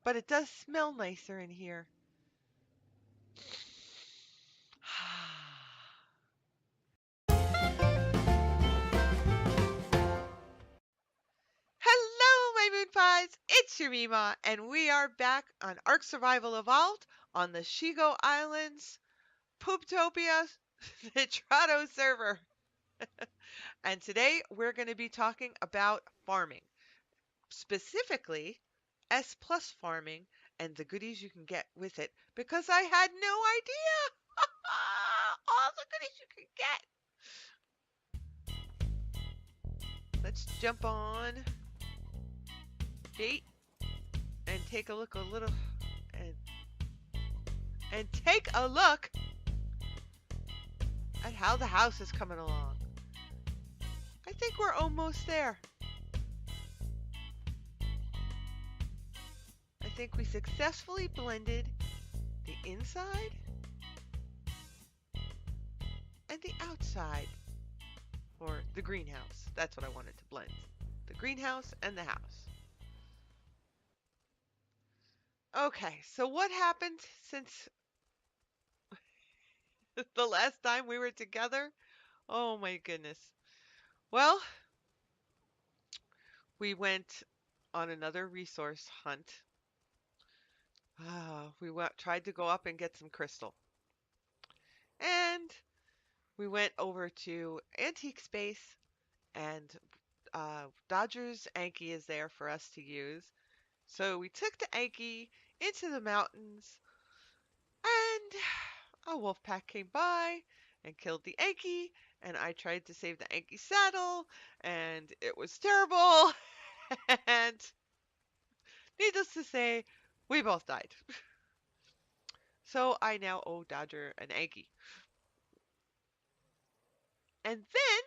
But it does smell nicer in here. Hello, my moon pies! It's your MeeMaw, and we are back on Ark Survival Evolved on the Shigo Islands Pooptopia Nitrado server. And today we're going to be talking about farming, specifically S plus farming and the goodies you can get with it because I had no idea all the goodies you can get. Let's jump on date and take a look and take a look at how the house is coming along. I think we're almost there. I think we successfully blended the inside and the outside, or the greenhouse. That's what I wanted to blend. The greenhouse and the house. Okay, so what happened since the last time we were together? Oh my goodness. Well, we went on another resource hunt. Tried to go up and get some crystal. And we went over to Antique Space, and Dodger's Anki is there for us to use. So we took the Anki into the mountains, and a wolf pack came by and killed the Anki, and I tried to save the Anki saddle, and it was terrible. And needless to say, we both died. So I now owe Dodger an Anki. And then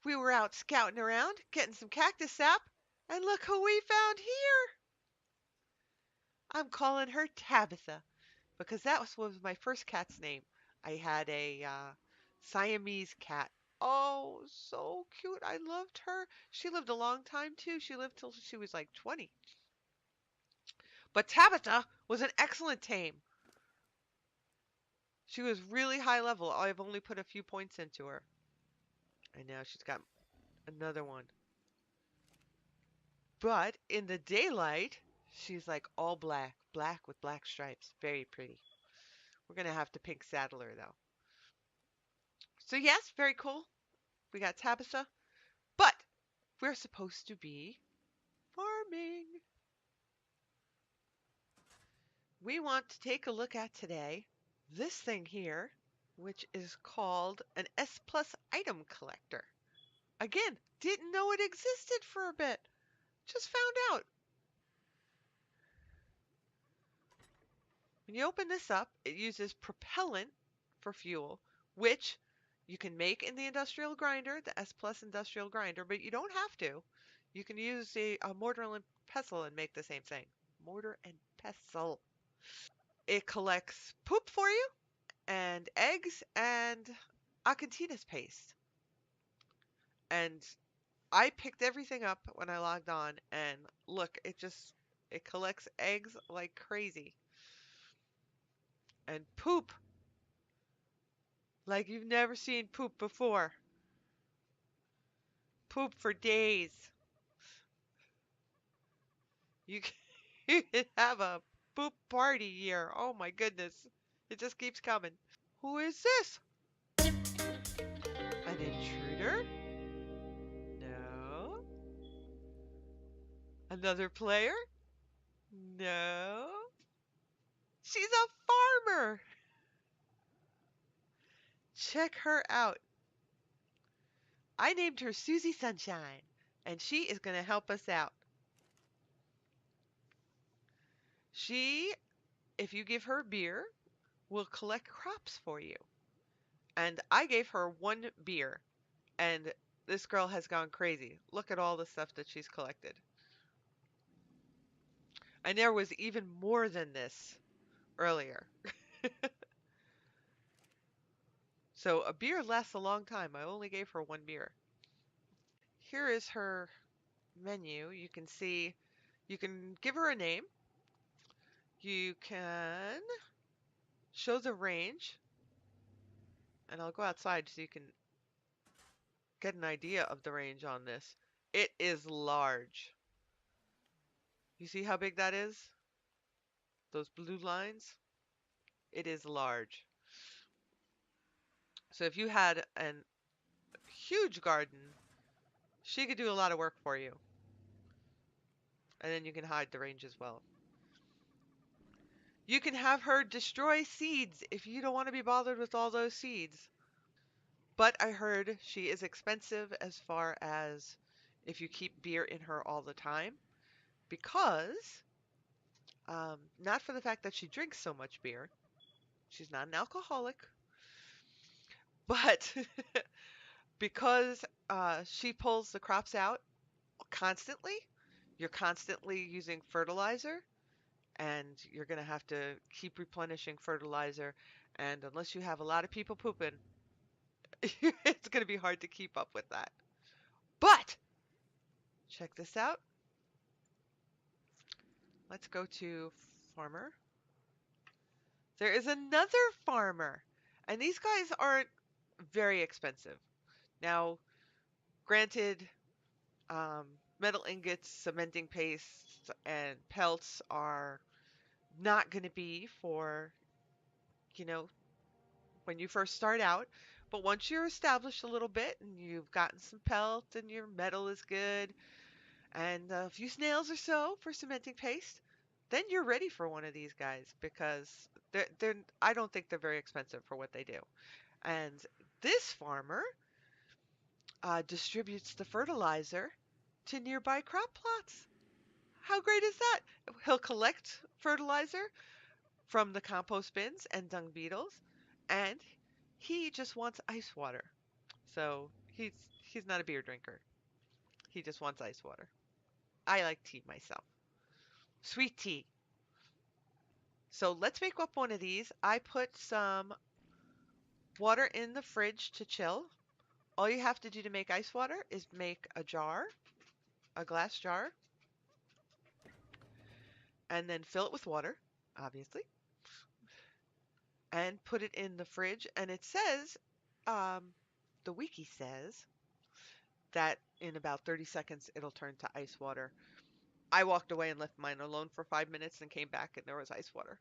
we were out scouting around, getting some cactus sap, and look who we found here. I'm calling her Tabitha because was my first cat's name. I had a Siamese cat. Oh, so cute. I loved her. She lived a long time too. She lived till she was like 20. But Tabitha was an excellent tame. She was really high level. I've only put a few points into her. And now she's got another one. But in the daylight, she's like all black, black with black stripes. Very pretty. We're going to have to pink saddle her though. So yes, very cool. We got Tabitha, but we're supposed to be farming. We want to take a look at today this thing here, which is called an S plus item collector. Again, didn't know it existed for a bit. Just found out. When you open this up, it uses propellant for fuel, which you can make in the industrial grinder, the S plus industrial grinder, but you don't have to. You can use a mortar and pestle and make the same thing. Mortar and pestle. It collects poop for you and eggs and Acantina's paste. And I picked everything up when I logged on, and look, it collects eggs like crazy. And poop like you've never seen poop before. Poop for days. You can, you can have a poop party here. Oh my goodness. It just keeps coming. Who is this? An intruder? No. Another player? No. She's a farmer. Check her out. I named her Susie Sunshine, and she is going to help us out. She, if you give her beer, will collect crops for you. And I gave her one beer, and this girl has gone crazy. Look at all the stuff that she's collected. And there was even more than this earlier. So a beer lasts a long time. I only gave her one beer. Here is her menu. You can see You can give her a name. You can show the range. And I'll go outside so you can get an idea of the range on this. It is large. You see how big that is? Those blue lines? It is large. So if you had a huge garden, she could do a lot of work for you. And then you can hide the range as well. You can have her destroy seeds if you don't want to be bothered with all those seeds. But I heard she is expensive as far as if you keep beer in her all the time. Because, not for the fact that she drinks so much beer, she's not an alcoholic, but because she pulls the crops out constantly, you're constantly using fertilizer, and you're going to have to keep replenishing fertilizer. And unless you have a lot of people pooping, it's going to be hard to keep up with that. But check this out. Let's go to farmer. There is another farmer, and these guys aren't very expensive. Now, granted, um, metal ingots, cementing paste, and pelts are not going to be for, you know, when you first start out. But once you're established a little bit and you've gotten some pelt and your metal is good and a few snails or so for cementing paste, then you're ready for one of these guys because they're I don't think they're very expensive for what they do. And this farmer distributes the fertilizer to nearby crop plots. How great is that? He'll collect fertilizer from the compost bins and dung beetles, and he just wants ice water. So he's not a beer drinker. He just wants ice water. I like tea myself. Sweet tea. So let's make up one of these. I put some water in the fridge to chill. All you have to do to make ice water is make a jar, a glass jar, and then fill it with water, obviously, and put it in the fridge. And it says, um, the wiki says that in about 30 seconds it'll turn to ice water. I walked away and left mine alone for 5 minutes and came back and there was ice water.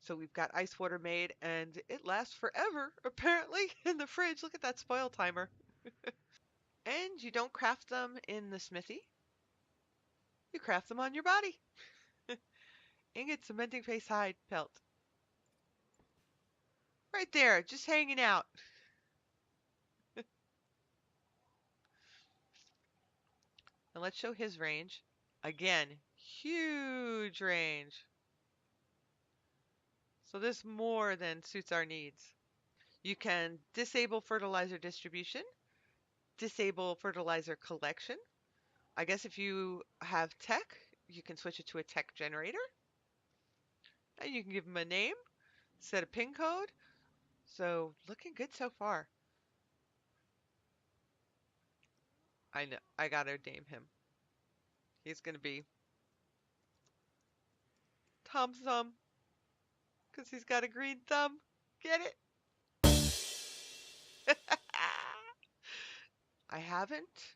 So we've got ice water made and it lasts forever, apparently, in the fridge. Look at that spoil timer. And you don't craft them in the smithy. You craft them on your body. Ingot, cementing paste, hide, pelt. Right there, just hanging out. And let's show his range. Again, huge range. So this more than suits our needs. You can disable fertilizer distribution, disable fertilizer collection. I guess if you have tech, you can switch it to a tech generator. And you can give them a name, set a pin code. So looking good so far. I know, I gotta name him. He's gonna be Tom Thumb, because he's got a green thumb. Get it? I haven't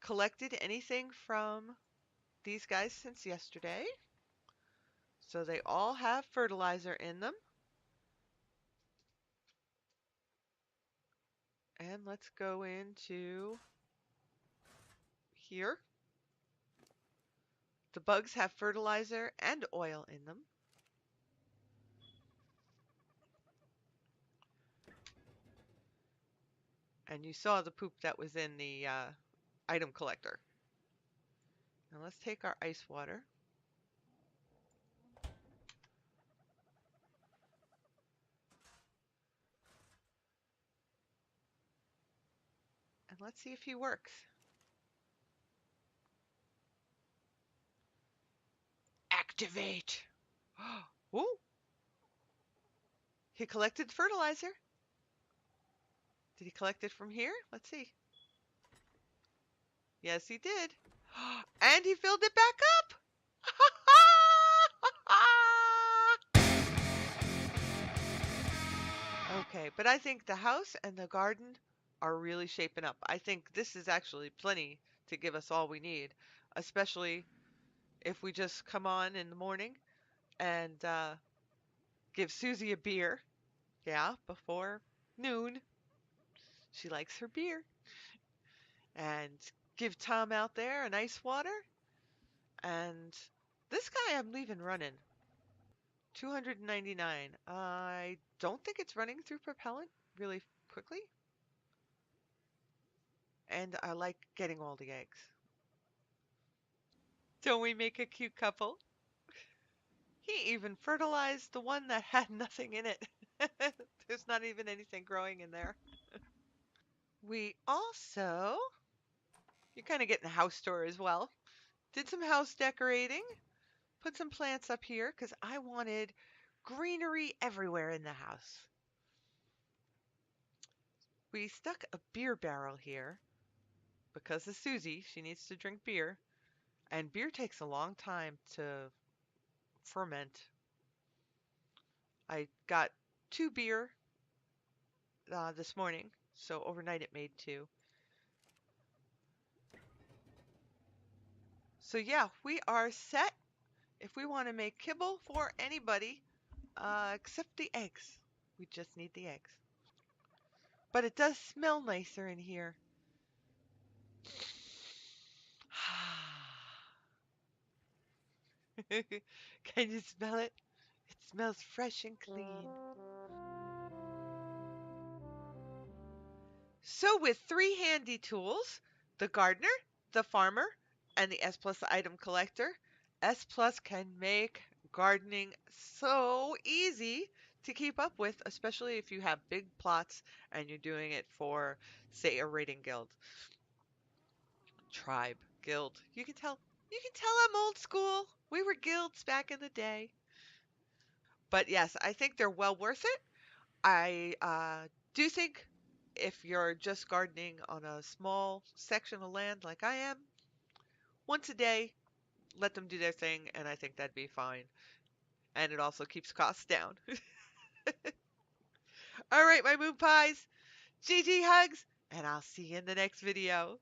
collected anything from these guys since yesterday. So they all have fertilizer in them. And let's go into here. The bugs have fertilizer and oil in them. And you saw the poop that was in the item collector. Now let's take our ice water. And let's see if he works. Activate! Ooh! He collected fertilizer. Did he collect it from here? Let's see. Yes, he did. And he filled it back up. Okay, but I think the house and the garden are really shaping up. I think this is actually plenty to give us all we need, especially if we just come on in the morning and give Susie a beer. Yeah, before noon. She likes her beer. And give Tom out there an ice water. And this guy I'm leaving running. 299. I don't think it's running through propellant really quickly. And I like getting all the eggs. Don't we make a cute couple? He even fertilized the one that had nothing in it. There's not even anything growing in there. We also, you're kind of getting a house tour as well. Did some house decorating. Put some plants up here because I wanted greenery everywhere in the house. We stuck a beer barrel here because of Susie. She needs to drink beer. And beer takes a long time to ferment. I got 2 beer this morning, so overnight it made 2. So yeah, we are set if we want to make kibble for anybody except the eggs. We just need the eggs. But it does smell nicer in here. Can you smell it? It smells fresh and clean. So with 3 handy tools, the gardener, the farmer, and the S Plus item collector, S Plus can make gardening so easy to keep up with, especially if you have big plots and you're doing it for, say, a raiding guild, tribe, guild. You can tell I'm old school. We were guilds back in the day. But yes, I think they're well worth it. I do think if you're just gardening on a small section of land like I am, once a day, let them do their thing, and I think that'd be fine. And it also keeps costs down. All right, my moon pies, GG hugs, and I'll see you in the next video.